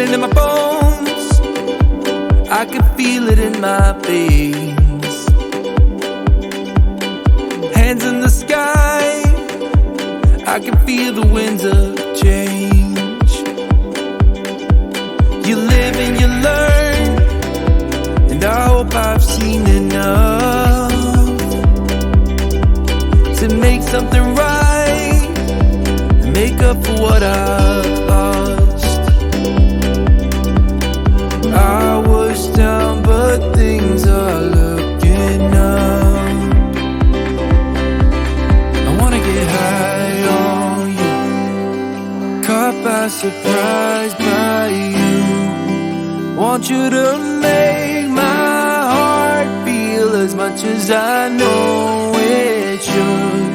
it in my bones, I can feel it in my veins. Hands in the sky, I can feel the winds of change. You live and you learn, and I hope I've seen enough to make something right, make up for what I've lost. I was down, but things are looking up. I wanna get high on you, caught by surprise by you. Want you to make my heart feel as much as I know it should.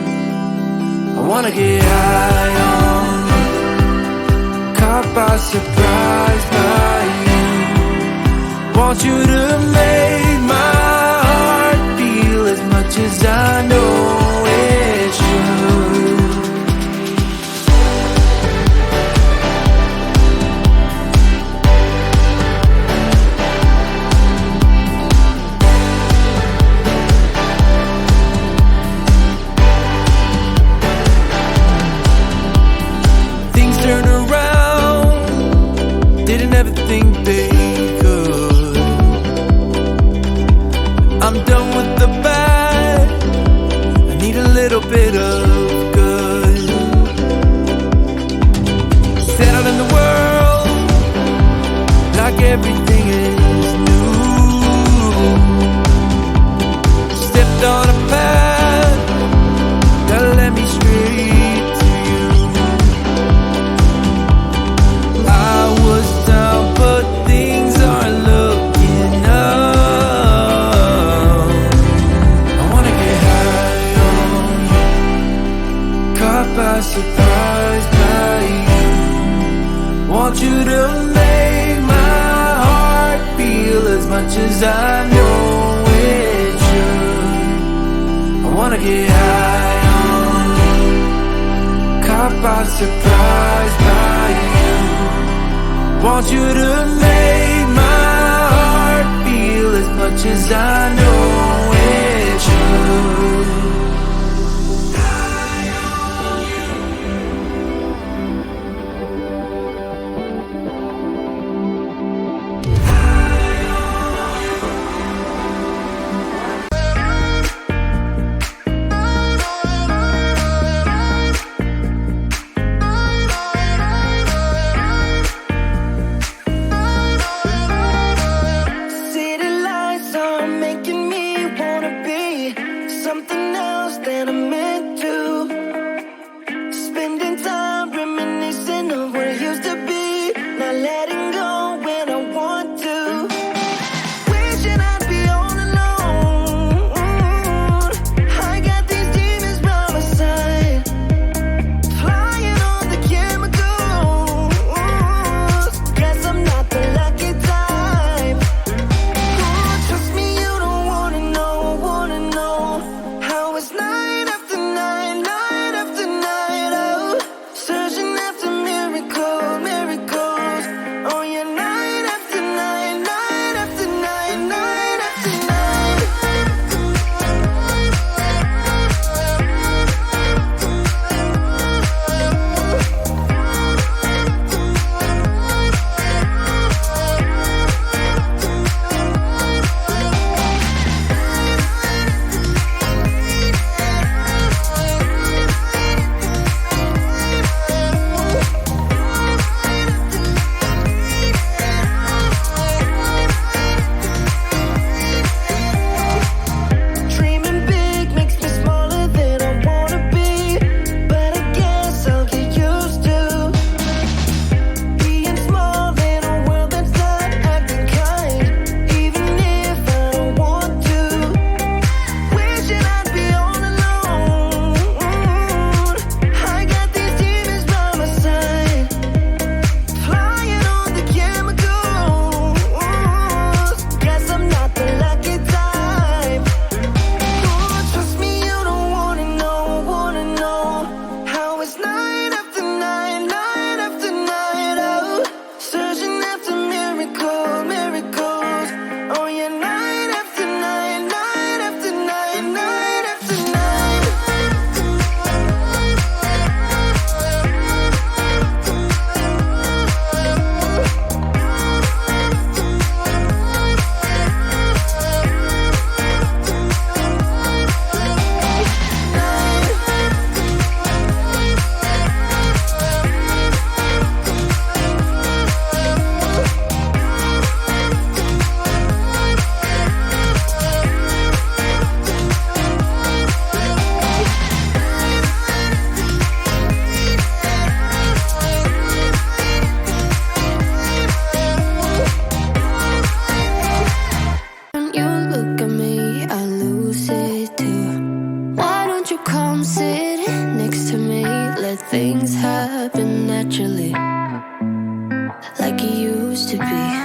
I wanna get high on you, caught by surprise by you. Want you to make my heart feel as much as I know it should. Things turn around, didn't ever think they could. I'm done with the bad, I need a little bit of good. Settled in the world, like everything is new. Stepped on a path, that led me straight to you. I was down, but things are looking up. I wanna get high on you, caught by surprise by you. Want you to make my heart feel as much as I know it should. I wanna get high on you, caught by surprise by you. Want you to make my heart feel as much as I know it should. City lights are making me wanna be something else than I'm meant to. Spending time reminiscing of what it used to be, not letting go when I want to. Wishing I'd be all alone. I got these demons by my side, flying on the chemicals. Guess I'm not the lucky type. Trust me, you don't wanna know how it's night after sit next to me, let things happen naturally, like it used to be.